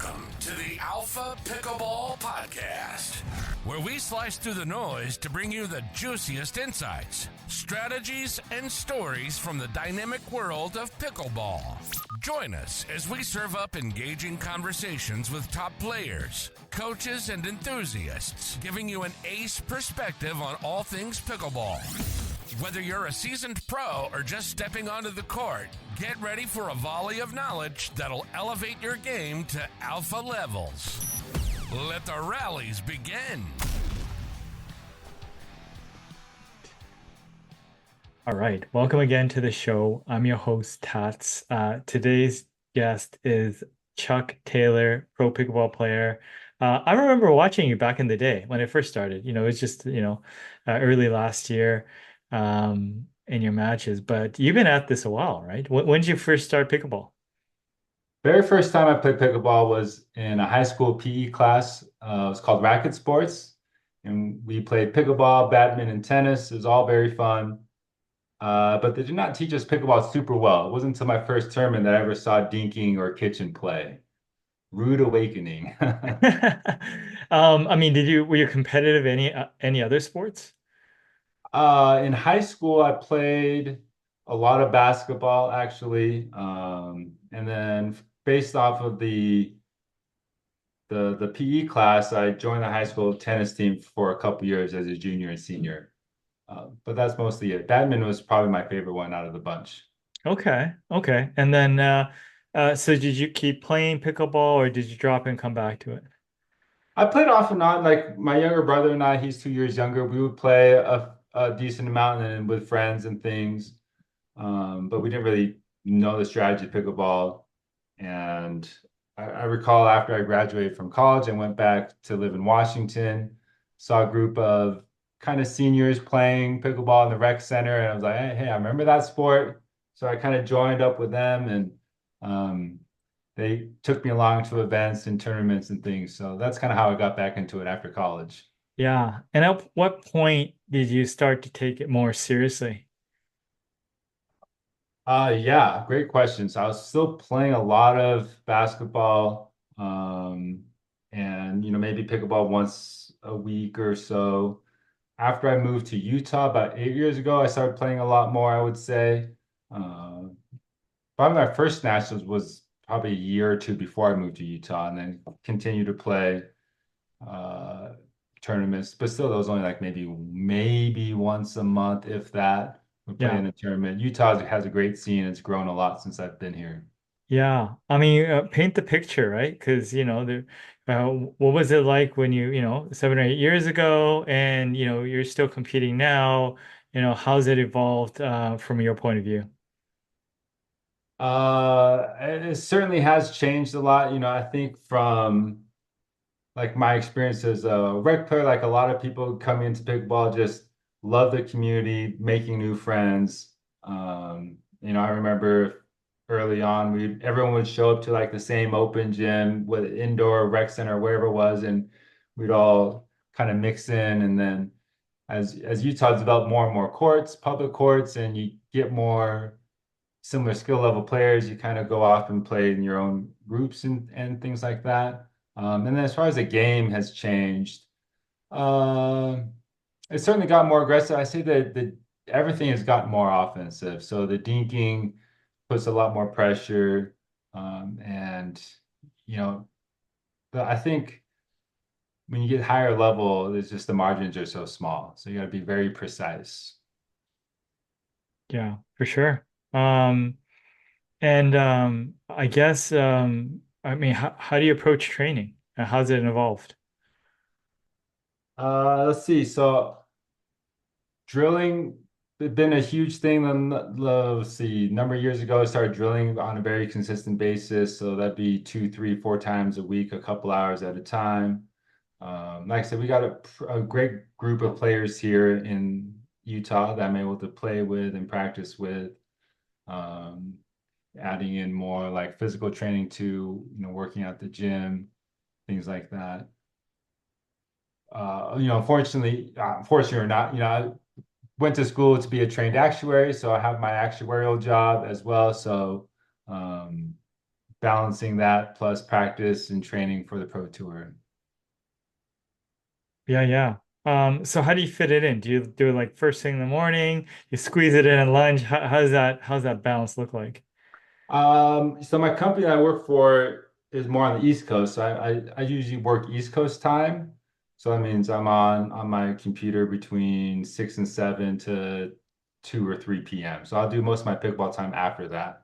Welcome to the Alpha Pickleball Podcast, where we slice through the noise to bring you the juiciest insights, strategies, and stories from the dynamic world of pickleball. Join us as we serve up engaging conversations with top players, coaches, and enthusiasts, giving you an ace perspective on all things pickleball. Whether you're a seasoned pro or just stepping onto the court, get ready for a volley of knowledge that'll elevate your game to alpha levels. Let the rallies begin. All right, welcome again to the show. I'm your host, Tats. Today's guest is Chuck Taylor, pro pickleball player. I remember watching you back in the day when I first started. It was just, early last year. In your matches, but you've been at this a while, right? When did you first start pickleball? Very first time I played pickleball was in a high school PE class. It was called Racket Sports, and we played pickleball, badminton, tennis. It was all very fun, but they did not teach us pickleball super well. It wasn't until my first tournament that I ever saw dinking or kitchen play. Rude awakening. Were you competitive any other sports? In high school, I played a lot of basketball, actually. And then based off of the PE class, I joined the high school tennis team for a couple years as a junior and senior. But that's mostly it. Badminton was probably my favorite one out of the bunch. Okay. And then, so did you keep playing pickleball or did you drop and come back to it? I played off and on. Like my younger brother and I, he's 2 years younger. We would play a decent amount and with friends and things. But we didn't really know the strategy of pickleball. And I recall after I graduated from college, I went back to live in Washington, saw a group of kind of seniors playing pickleball in the rec center. And I was like, hey, I remember that sport. So I kind of joined up with them and they took me along to events and tournaments and things. So that's kind of how I got back into it after college. Yeah. And at what point did you start to take it more seriously? Yeah, great question. So I was still playing a lot of basketball, and maybe pickleball once a week or so. After I moved to Utah about 8 years ago, I started playing a lot more, I would say. Probably my first nationals was probably a year or two before I moved to Utah, and then continued to play tournaments, but still, that was only like maybe once a month, if that. We play in a tournament. Utah has a great scene. It's grown a lot since I've been here. Yeah. Paint the picture, right? Because, what was it like when 7 or 8 years ago and, you're still competing now? How's it evolved from your point of view? It certainly has changed a lot. I think from like my experience as a rec player, like a lot of people coming into pickleball just love the community, making new friends. I remember early on, everyone would show up to like the same open gym with indoor rec center, wherever it was, and we'd all kind of mix in. And then as Utah developed more and more courts, public courts, and you get more similar skill level players, you kind of go off and play in your own groups and things like that. And then as far as the game has changed, it certainly got more aggressive. I say that everything has gotten more offensive. So the dinking puts a lot more pressure. And, I think when you get higher level, there's just the margins are so small. So you got to be very precise. Yeah, for sure. I guess, how do you approach training? How's it evolved? Let's see. So drilling has been a huge thing. Let's see, a number of years ago, I started drilling on a very consistent basis. So that'd be 2, 3, 4 times a week, a couple hours at a time. Like I said, we got a great group of players here in Utah that I'm able to play with and practice with. Adding in more like physical training to, working at the gym, things like that. Unfortunately or not, I went to school to be a trained actuary, so I have my actuarial job as well. So balancing that plus practice and training for the pro tour. Yeah, yeah. So how do you fit it in? Do you do it like first thing in the morning? You squeeze it in at lunch? How's that balance look like? So my company I work for is more on the East Coast. So I usually work East Coast time. So that means I'm on my computer between 6 and 7 to 2 or 3 p.m. So I'll do most of my pickleball time after that.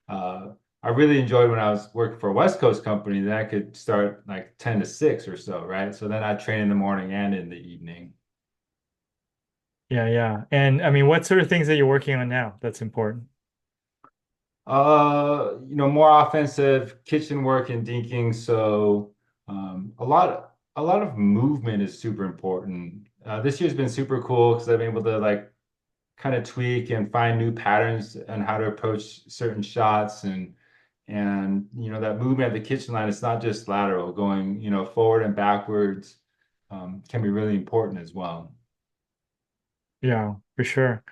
Uh, I really enjoyed when I was working for a West Coast company that I could start like 10 to 6 or so, right? So then I train in the morning and in the evening. Yeah, yeah. And I mean, what sort of things are you working on now that's important? More offensive kitchen work and dinking. So a lot of movement is super important. This year's been super cool because I've been able to like kind of tweak and find new patterns and how to approach certain shots and that movement at the kitchen line. It's not just lateral, going forward and backwards can be really important as well. Yeah, for sure.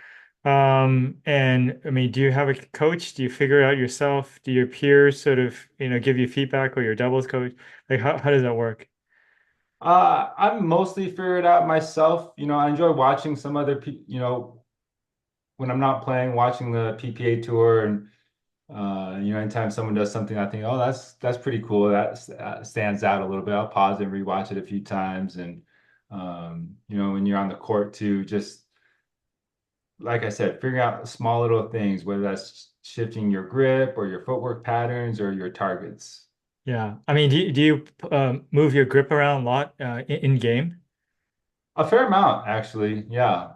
And I mean, do you have a coach? Do you figure it out yourself? Do your peers sort of, give you feedback or your doubles coach? Like how does that work? I'm mostly figured out myself. I enjoy watching some other people, when I'm not playing, watching the PPA tour and anytime someone does something, I think, oh, that's pretty cool. That stands out a little bit. I'll pause and rewatch it a few times. And when you're on the court too, just like I said, figuring out small little things, whether that's shifting your grip or your footwork patterns or your targets. Yeah. I mean, do you move your grip around a lot in game? A fair amount, actually. Yeah.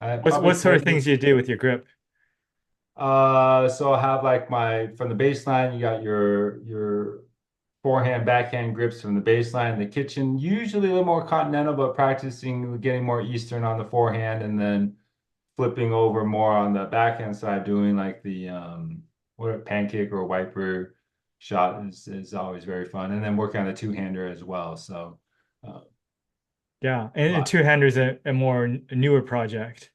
I probably What sort play of things do you do with your grip? so I'll have like my from the baseline, you got your forehand, backhand grips from the baseline in the kitchen, usually a little more continental, but practicing getting more Eastern on the forehand and then flipping over more on the backhand side, doing like the what a pancake or a wiper shot is always very fun. And then working on the two-hander as well. So Yeah. a And lot. two-handers a more newer project.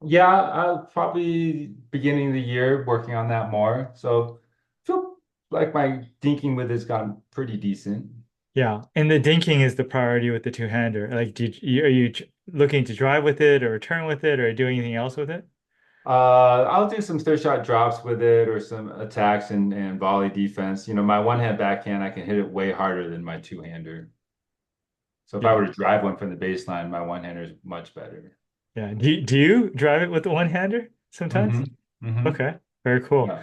Yeah, I'll probably beginning of the year working on that more. So feel like my thinking with it's gotten pretty decent. Yeah. And the dinking is the priority with the two-hander. Like, are you looking to drive with it or turn with it or do anything else with it? I'll do some third shot drops with it or some attacks and volley defense. My one hand backhand, I can hit it way harder than my two-hander. So if I Yeah. were to drive one from the baseline, my one-hander is much better. Yeah. Do you drive it with the one-hander sometimes? Hmm. Hmm. Okay. Very cool. Yeah.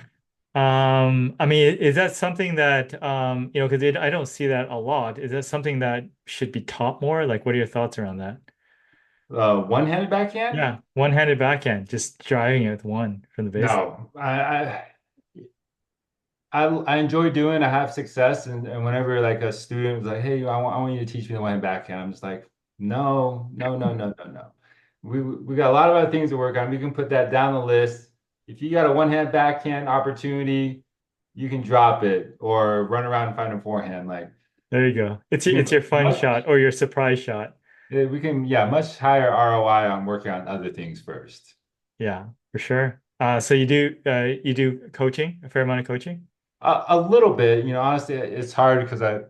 I mean, is that something that because I don't see that a lot. Is that something that should be taught more? Like, what are your thoughts around that? One-handed backhand? Yeah, one-handed backhand, just driving it with one from the base. No. I enjoy doing. I have success, and whenever like a student was like, "Hey, I want you to teach me the one-hand backhand," I'm just like, "No, no, no, no, no, no. We got a lot of other things to work on. We can put that down the list. If you got a one-hand backhand opportunity, you can drop it or run around and find a forehand. Like There you go. we It's have your fun shot or your surprise shot. we can, yeah, much higher ROI on working on other things first. Yeah, for sure. So you do coaching, a fair amount of coaching? A little bit, honestly, it's hard because I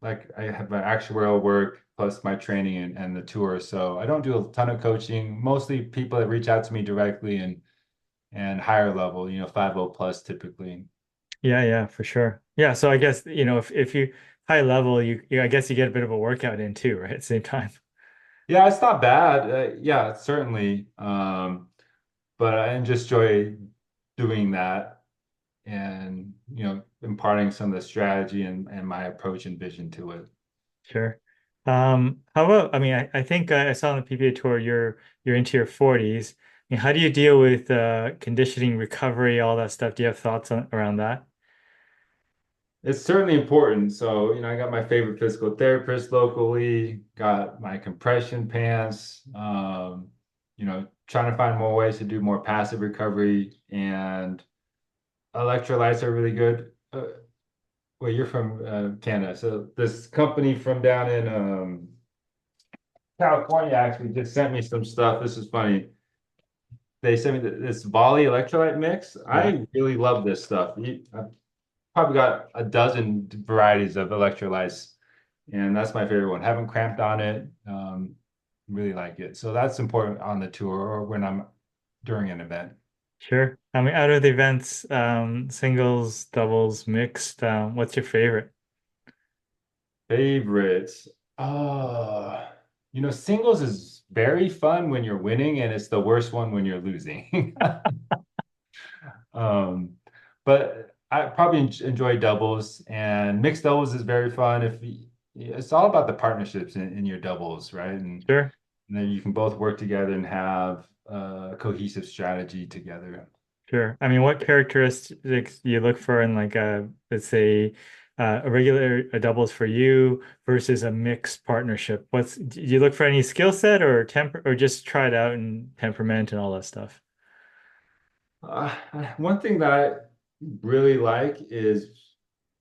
have my actuarial work plus my training and the tour. So I don't do a ton of coaching. Mostly people that reach out to me directly and higher level, 5.0 plus typically. Yeah, yeah, for sure. Yeah, so I guess, if you high level, I guess you get a bit of a workout in too, right? At the same time. Yeah, it's not bad. Yeah, certainly. But I just enjoy doing that and, imparting some of the strategy and my approach and vision to it. Sure. How about, I mean, I think I saw on the PPA tour you're into your 40s. I mean, how do you deal with conditioning, recovery, all that stuff? Do you have thoughts around that? It's certainly important. So, I got my favorite physical therapist locally, got my compression pants, trying to find more ways to do more passive recovery and electrolytes are really good. Well, you're from Canada. So this company from down in California actually just sent me some stuff. This is funny. They sent me this volley electrolyte mix. Yeah. I really love this stuff. probably got a dozen varieties of electrolytes, and that's my favorite one. Haven't cramped on it. Really like it. So that's important on the tour or when I'm during an event. Sure. I mean, out of the events, singles, doubles, mixed, what's your favorite? Favorites. Singles is very fun when you're winning, and it's the worst one when you're losing. Um, but I probably enjoy doubles, and mixed doubles is very fun. It's all about the partnerships in your doubles, right? Sure. And then you can both work together and have a cohesive strategy together. Sure. I mean, what characteristics do you look for in like let's say, a doubles for you versus a mixed partnership? Do you look for any skill set or temper or just try it out and temperament and all that stuff? Uh, One thing that I really like is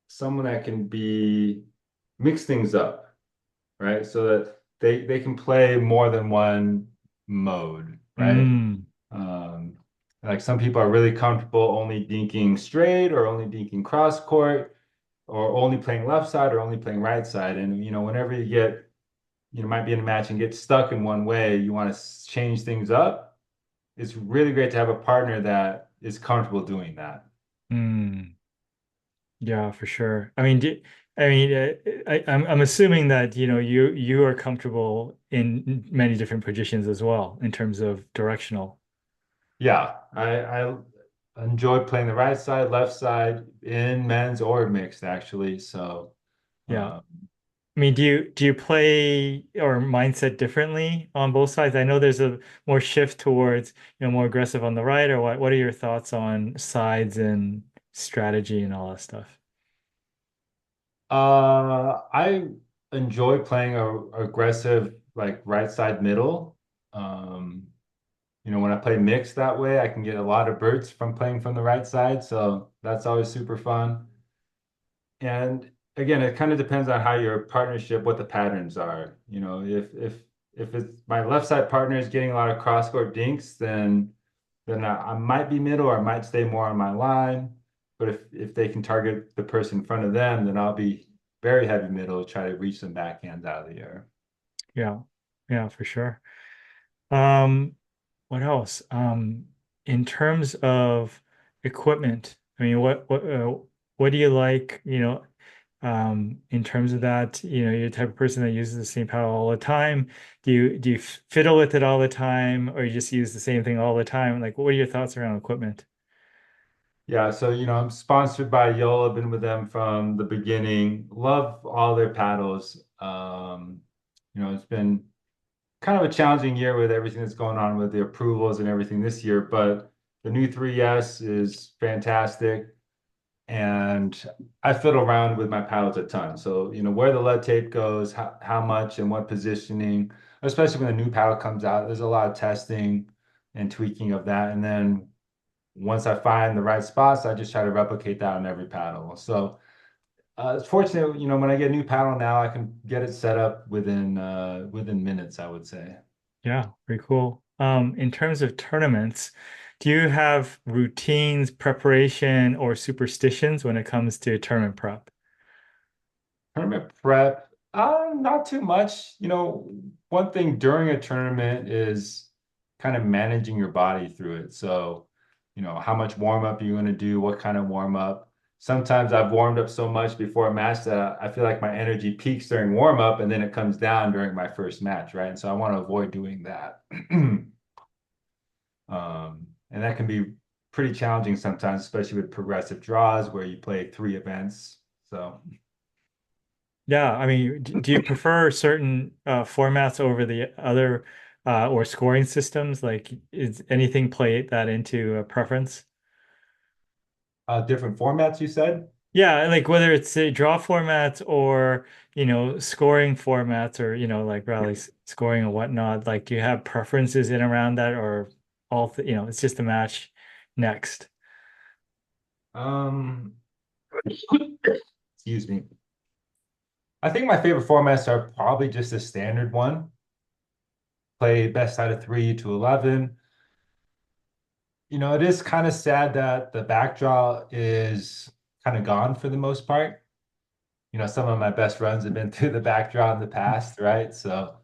someone that can be mix things up, right? So that they can play more than one mode, right? Mm, Um, like some people are really comfortable only dinking straight or only dinking cross court or only playing left side or only playing right side. And whenever might be in a match and get stuck in one way, you want to change things up. It's really great to have a partner that is comfortable doing that. mm. Yeah, for sure. I mean, I'm assuming that you are comfortable in many different positions as well in terms of directional. Yeah, I enjoy playing the right side, left side in men's or mixed actually. So Yeah. uh, I mean, do you play or mindset differently on both sides? I know there's a more shift towards, more aggressive on the right, or what are your thoughts on sides and strategy and all that stuff? I enjoy playing a aggressive like right side middle. Um, when I play mixed that way, I can get a lot of birds from playing from the right side, so that's always super fun. And again, it kind of depends on how your partnership, what the patterns are. If it's my left side partner is getting a lot of cross court dinks, then I might be middle or I might stay more on my line. But if they can target the person in front of them, then I'll be very heavy middle, try to reach some backhands out of the air. Yeah, yeah, for sure. Um, what else? In terms of equipment, I mean, what do you like, in terms of that, you're the type of person that uses the same paddle all the time. Do you fiddle with it all the time, or you just use the same thing all the time? Like, what are your thoughts around equipment? Yeah, so I'm sponsored by Yola, been with them from the beginning. Love all their paddles. It's been kind of a challenging year with everything that's going on with the approvals and everything this year, but the new 3S is fantastic. And I fiddle around with my paddles a ton. So, where the lead tape goes, how much and what positioning, especially when a new paddle comes out, there's a lot of testing and tweaking of that. And then once I find the right spots, I just try to replicate that on every paddle. So it's fortunate, when I get a new paddle now, I can get it set up within minutes, I would say. Yeah, pretty cool. In terms of tournaments, do you have routines, preparation, or superstitions when it comes to tournament prep? Tournament prep, not too much. One thing during a tournament is kind of managing your body through it. So, how much warm up are you going to do? What kind of warm up? Sometimes I've warmed up so much before a match that I feel like my energy peaks during warm up and then it comes down during my first match, right? And so I want to avoid doing that. And that can be pretty challenging sometimes, especially with progressive draws where you play 3 events. So. Yeah, I mean, do you prefer certain formats over the other or scoring systems? Like, is anything play that into a preference? Different formats, you said? Yeah, like whether it's draw formats or scoring formats or like scoring and whatnot. Like, do you have preferences in around that, or it's just a match next? Um, excuse me. I think my favorite formats are probably just a standard one. Play best out of 3 to 11. It is kind of sad that the back draw is kind of gone for the most part. Some of my best runs have been through the back draw in the past, right? So,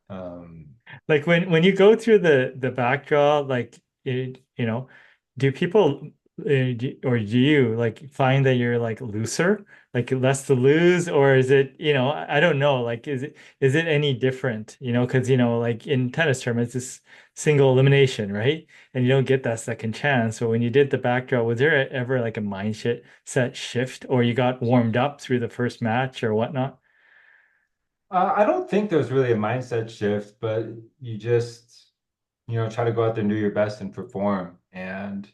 um, Like when you go through the back draw, like do people or do you like find that you're like looser, like less to lose, or is it, I don't know, like is it any different? Because like in tennis tournaments, it's single elimination, right? And you don't get that second chance. So when you did the back draw, was there ever like a mindset set shift, or you got warmed up through the first match or whatnot? I don't think there's really a mindset shift, but you just, try to go out there and do your best and perform. And,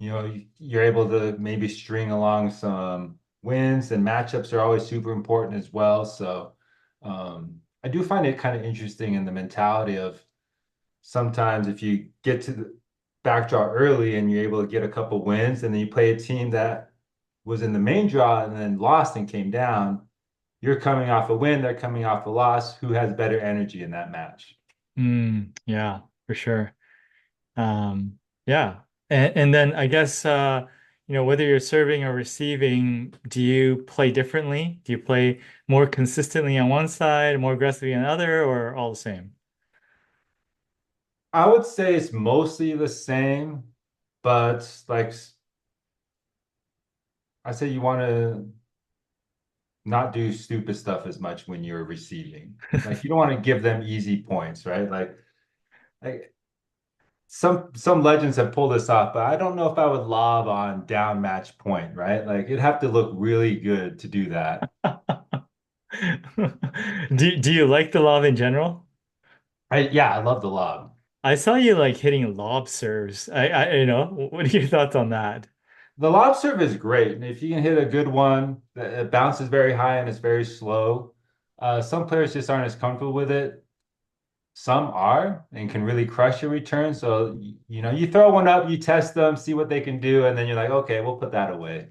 you're able to maybe string along some wins, and matchups are always super important as well. So, I do find it kind of interesting in the mentality of sometimes if you get to the back draw early and you're able to get a couple wins, and then you play a team that was in the main draw and then lost and came down, you're coming off a win, they're coming off a loss. Who has better energy in that match? Yeah, for sure. Yeah. And then I guess whether you're serving or receiving, do you play differently? Do you play more consistently on one side, more aggressively on the other, or all the same? I would say it's mostly the same, but like I say, you want to not do stupid stuff as much when you're receiving. Like you don't want to give them easy points, right? Like some legends have pulled this off, but I don't know if I would lob on down match point, right? Like it'd have to look really good to do that. Do you like the lob in general? Yeah, I love the lob. I saw you like hitting lob serves. What are your thoughts on that? The lob serve is great, and if you can hit a good one, it bounces very high and it's very slow. Some players just aren't as comfortable with it. Some are and can really crush your return. So, you throw one up, you test them, see what they can do, and then you're like, okay, we'll put that away.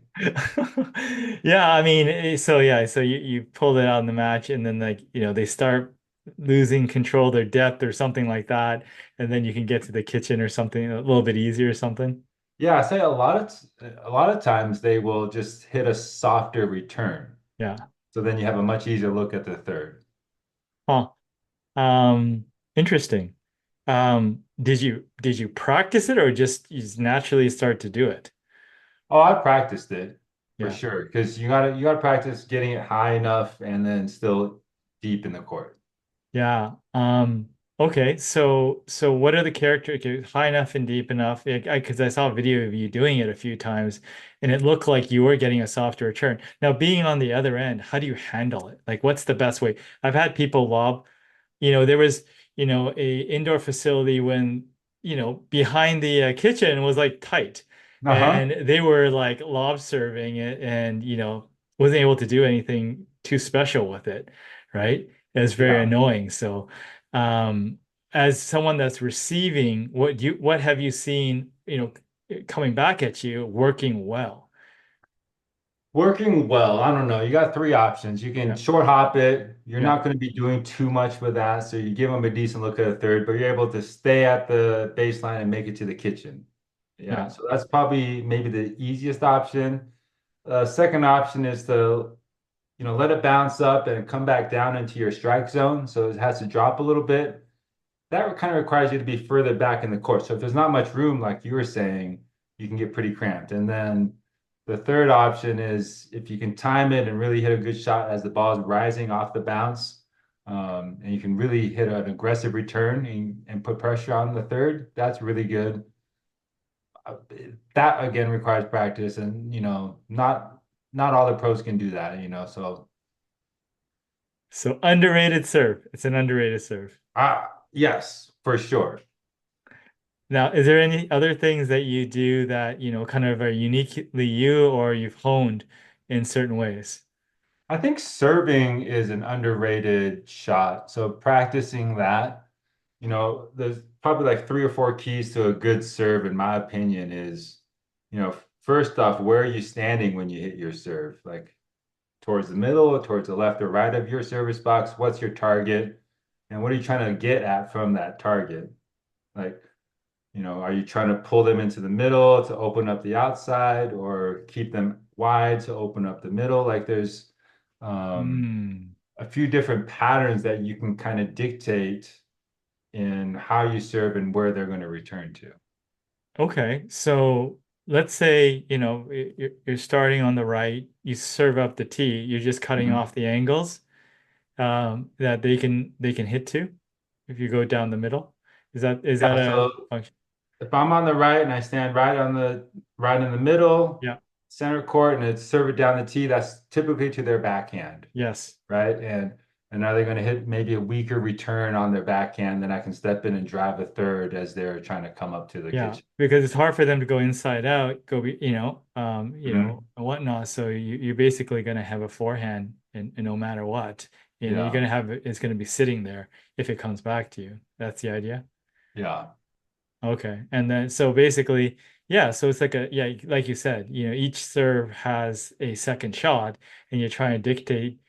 Yeah, I mean, so yeah, so you pulled it out in the match, and then like they start losing control of their depth or something like that, and then you can get to the kitchen or something a little bit easier or something. Yeah, I say a lot of times they will just hit a softer return. Yeah. So then you have a much easier look at the third. Huh. Interesting. Did you practice it, or just you just naturally start to do it? Oh, I practiced it for Yeah. sure because you gotta practice getting it high enough and then still deep in the court. Yeah. Okay. So what are the character okay, high enough and deep enough? Because I saw a video of you doing it a few times, and it looked like you were getting a softer return. Now, being on the other end, how do you handle it? Like, what's the best way? I've had people lob. There was, a indoor facility when, behind the kitchen was like tight, Uh-huh. and they were like lob serving it, and wasn't able to do anything too special with it, right? It was very Yeah. annoying. So, um, as someone that's receiving, what have you seen, coming back at you working well? Working well, I don't know. You got three options. You can Yeah, short hop it. You're yeah, not going to be doing too much with that. So you give them a decent look at a third, but you're able to stay at the baseline and make it to the kitchen. Yeah. yeah. So that's probably maybe the easiest option. Second option is to, let it bounce up and come back down into your strike zone. So it has to drop a little bit. That kind of requires you to be further back in the court. So if there's not much room, like you were saying, you can get pretty cramped. And then the third option is if you can time it and really hit a good shot as the ball is rising off the bounce, and you can really hit an aggressive return and put pressure on the third, that's really good. Uh, That again requires practice, and not all the pros can do that. So So underrated serve. It's an underrated serve. yes, for sure. Now, is there any other things that you do that, kind of are uniquely you, or you've honed in certain ways? I think serving is an underrated shot. So practicing that, there's probably like three or four keys to a good serve, in my opinion, is, first off, where are you standing when you hit your serve? Like towards the middle, towards the left or right of your service box? What's your target? And what are you trying to get at from that target? Like Are you trying to pull them into the middle to open up the outside or keep them wide to open up the middle? Like there's um, Mm. a few different patterns that you can kind of dictate in how you serve and where they're going to return to. Okay, so let's say, you're starting on the right, you serve up the tee, you're just cutting Mhm. off the angles that they can hit to if you go down the middle. Is that Yeah, a so function? if I'm on the right and I stand right in the middle, Yeah. center court, and it's serve it down the tee, that's typically to their backhand, Yes. right? And are they going to hit maybe a weaker return on their backhand? Then I can step in and drive a third as they're trying to come up to the Yeah, kitchen. because it's hard for them to go inside out, Mhm. and whatnot. So you're basically going to have a forehand, and no matter what, you're Yeah, going to have it's going to be sitting there if it comes back to you. That's the idea. yeah. Okay, and then so basically, yeah. So it's like like you said, each serve has a second shot, and you're trying to dictate,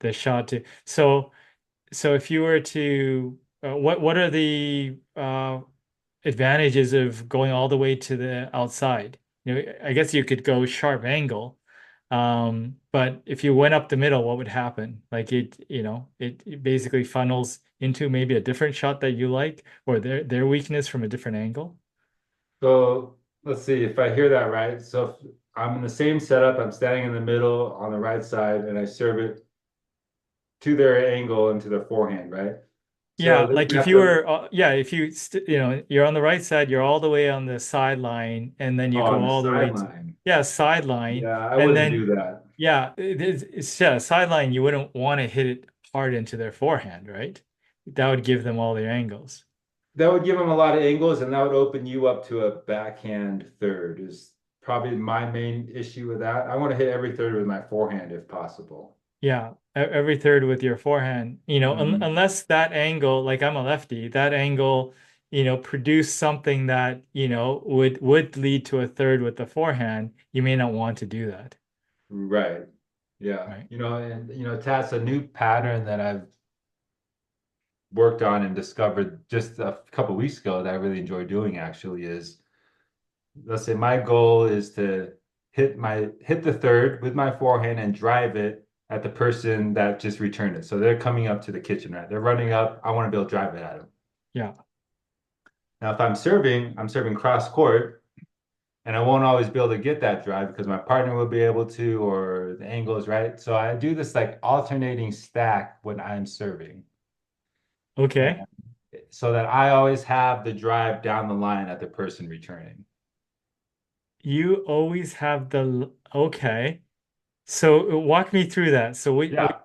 the shot to. So if you were to, what are the advantages of going all the way to the outside? I guess you could go sharp angle, but if you went up the middle, what would happen? Like it basically funnels into maybe a different shot that you like, or their weakness from a different angle. So let's see if I hear that right. So if I'm in the same setup, I'm standing in the middle on the right side, and I serve it to their angle and to their forehand, right? So Yeah, then like you if have you to, were, yeah, if you, you're on the right side, you're all the way on the sideline, and then you oh, go on the all the way to, sideline. yeah, sideline, Yeah, I and wouldn't do then, that. yeah, yeah, sideline, you wouldn't want to hit it hard into their forehand, right? That would give them all their angles. That would give them a lot of angles, and that would open you up to a backhand third, is probably my main issue with that. I want to hit every third with my forehand if possible. Yeah, every third with your forehand, Mhm. unless that angle, like I'm a lefty, that angle, produce something that, would lead to a third with the forehand, you may not want to do that, Right. Yeah. right? And Tats, a new pattern that I've worked on and discovered just a couple weeks ago that I really enjoy doing actually is, let's say my goal is to hit the third with my forehand and drive it at the person that just returned it. So they're coming up to the kitchen, right? They're running up. I want to be able to drive it at them. Yeah. Now, if I'm serving cross court, and I won't always be able to get that drive because my partner will be able to, or the angle is right. So I do this like alternating stack when I'm serving, and Okay. so that I always have the drive down the line at the person returning. You always have okay. So walk me through that. So Yeah.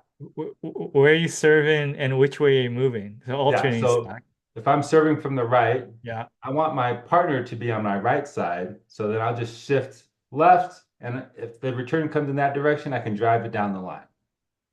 where are you serving and which way are you moving? So Yeah, alternating so stack. if I'm serving from the right, Yeah. I want my partner to be on my right side. So then I'll just shift left. And if the return comes in that direction, I can drive it down the line.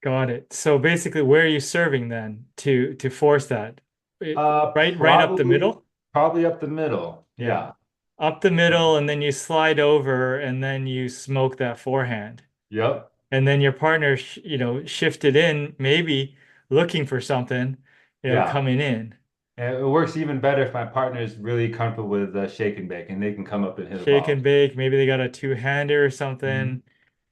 Got it. So basically, where are you serving then to force that? Right up the Probably, middle? probably up the middle. Yeah. Yeah. Up the middle, and then you slide over, and then you smoke that forehand. Yep. And then your partner, shifted in, maybe looking for something, Yeah. coming in. And it works even better if my partner is really comfortable with shake and bake and they can come up and hit a Shake and volley. bake. Maybe they got a two-hander or Mhm. something.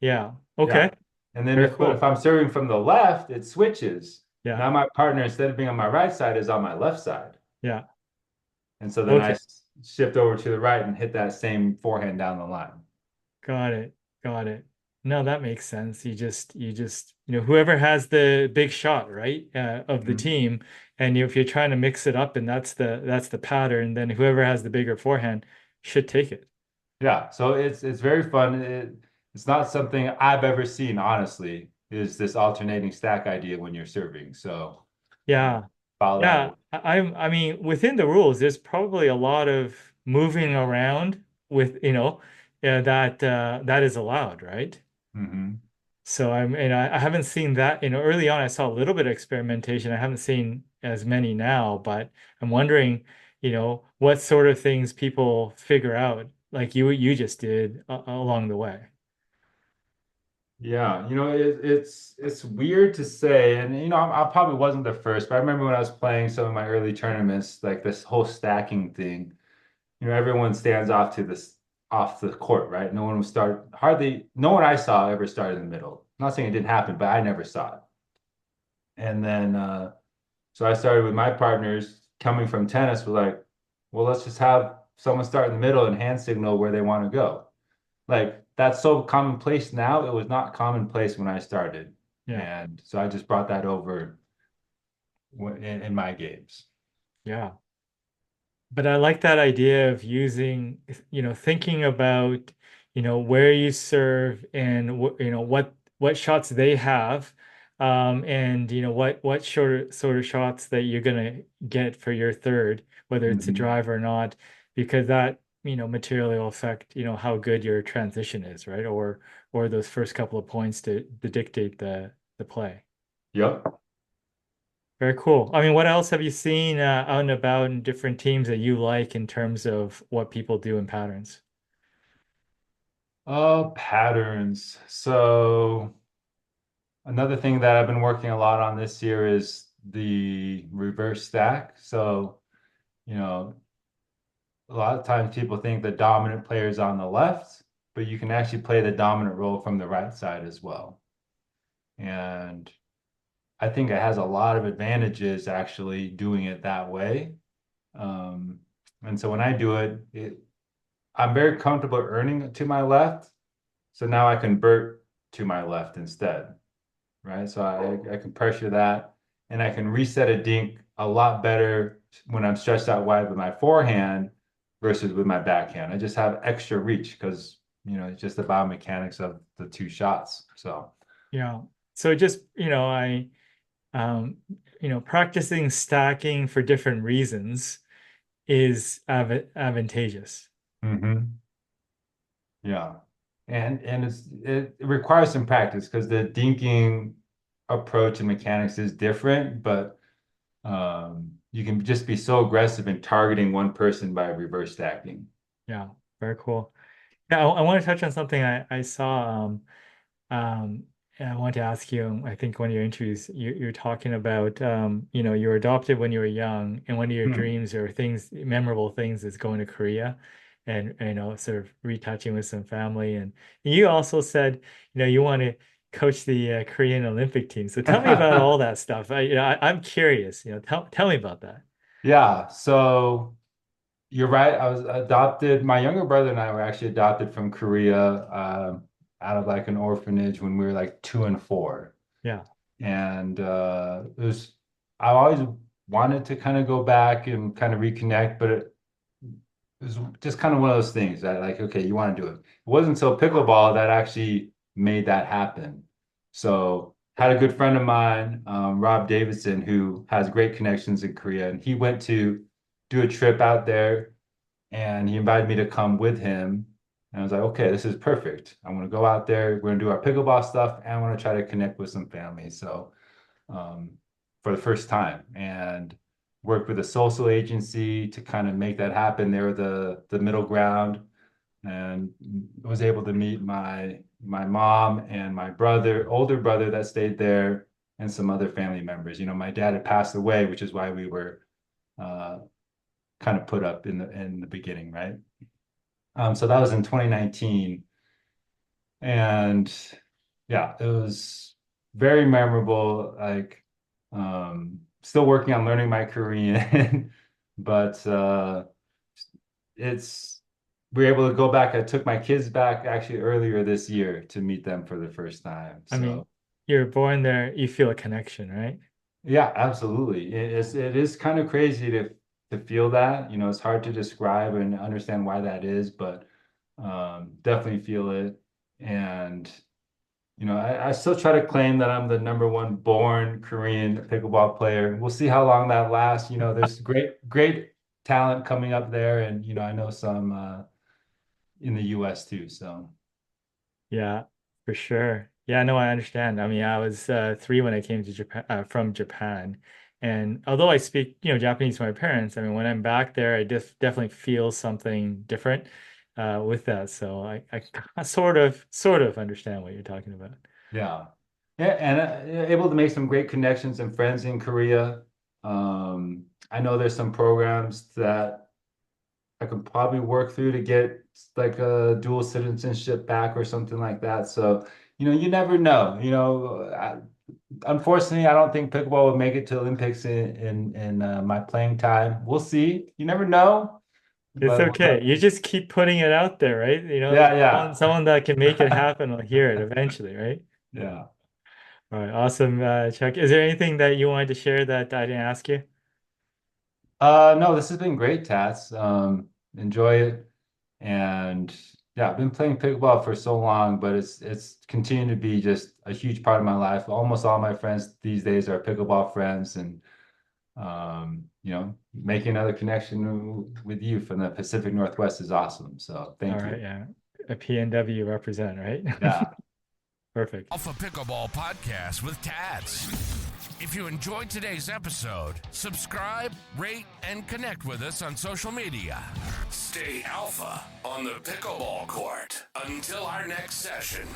Yeah. Okay. Yeah. And then Very but if cool. I'm serving from the left, it switches. Yeah. Now my partner, instead of being on my right side, is on my left side. Yeah. And so then Okay. I shift over to the right and hit that same forehand down the line. Got it. Got it. No, that makes sense. You just, whoever has the big shot, right, of the Mhm. team, and if you're trying to mix it up and that's the pattern, then whoever has the bigger forehand should take it. Yeah, so it's very fun. It's not something I've ever seen, honestly, is this alternating stack idea when you're serving. So uh, Yeah. follow that Yeah. rule. I mean, within the rules, there's probably a lot of moving around with, that is allowed, right? Hmm. So I haven't seen that, early on I saw a little bit of experimentation. I haven't seen as many now, but I'm wondering, what sort of things people figure out, like you just did along the way. Yeah, it's weird to say, and I probably wasn't the first, but I remember when I was playing some of my early tournaments, like this whole stacking thing. everyone stands off the court, right? No one would start, hardly, no one I saw ever started in the middle. I'm not saying it didn't happen, but I never saw it. And then, so I started with my partners coming from tennis, we're like, well, let's just have someone start in the middle and hand signal where they want to go. Like that's so commonplace now. It was not commonplace when I started. Yeah. And so I just brought that over in my games. Yeah. But I like that idea of using, thinking about, where you serve and what shots they have, and what sort of shots that you're gonna get for your third, whether it's a Mhm. drive or not, because that, materially will affect, how good your transition is, right? Or those first couple of points to dictate the play. Yep. Very cool. I mean, what else have you seen out and about in different teams that you like in terms of what people do in patterns? Patterns. So another thing that I've been working a lot on this year is the reverse stack. So, you know, a lot of times people think the dominant player is on the left, but you can actually play the dominant role from the right side as well. And I think it has a lot of advantages actually doing it that way. Um, and so when I do I'm very comfortable earning to my left. So now I convert to my left instead, right? So I can pressure that and I can reset a dink a lot better when I'm stretched out wide with my forehand versus with my backhand. I just have extra reach because, it's just the biomechanics of the two shots. So, Yeah. So just, um, practicing stacking for different reasons is advantageous. hmm yeah. And it requires some practice because the dinking approach and mechanics is different, but you can just be so aggressive in targeting one person by reverse stacking. Yeah. Very cool. Yeah, I want to touch on something I saw. Um, and I want to ask you, I think one of your interviews, you're talking about, you were adopted when you were young, and one of your Hmm. dreams or things, memorable things is going to Korea and, sort of retouching with some family. And you also said, you want to coach the Korean Olympic team. So tell me about all that stuff. I'm curious, tell me about that. Yeah, so you're right. I was adopted. My younger brother and I were actually adopted from Korea, out of like an orphanage when we were like 2 and 4. Yeah. And I always wanted to kind of go back and kind of reconnect, but it was just kind of one of those things that like, okay, you want to do it. It wasn't until pickleball that actually made that happen. So had a good friend of mine, Rob Davidson, who has great connections in Korea, and he went to do a trip out there and he invited me to come with him. And I was like, okay, this is perfect. I'm going to go out there. We're going to do our pickleball stuff and I want to try to connect with some families. So, um, for the first time, and worked with a social agency to kind of make that happen. They were the middle ground, and was able to meet my mom and my older brother that stayed there, and some other family members. My dad had passed away, which is why we were uh, kind of put up in the beginning, right? So that was in 2019, and yeah, it was very memorable. Like, still working on learning my Korean, but it's we were able to go back. I took my kids back actually earlier this year to meet them for the first time. I mean, So you're born there, you feel a connection, right? yeah, absolutely. It is kind of crazy to feel that. It's hard to describe and understand why that is, but definitely feel it. And I still try to claim that I'm the number one born Korean pickleball player. We'll see how long that lasts. There's great talent coming up there, and I know some in the US too. So Yeah, for sure. Yeah, no, I understand. I mean, I was 3 when I came to Japan, from Japan, and although I speak, Japanese to my parents, I mean, when I'm back there, I just definitely feel something different with that. So I sort of understand what you're talking about. yeah, yeah, and able to make some great connections and friends in Korea. I know there's some programs that I can probably work through to get like a dual citizenship back or something like that. So, you never know. Unfortunately, I don't think pickleball will make it to Olympics in my playing time. We'll see. You never know, It's but okay. You just keep putting it out there, right? yeah, Someone that can make it happen will hear it eventually, right? yeah. All right, awesome, Chuck. Is there anything that you wanted to share that I didn't ask you? No, this has been great, Tats. Enjoy it. And yeah, I've been playing pickleball for so long, but it's continued to be just a huge part of my life. Almost all my friends these days are pickleball friends, and making another connection with you from the Pacific Northwest is awesome. So All thank right, you. yeah. A PNW represent, right? Yeah. Perfect. Alpha Pickleball Podcast with Tats. If you enjoyed today's episode, subscribe, rate, and connect with us on social media. Stay alpha on the pickleball court. Until our next session.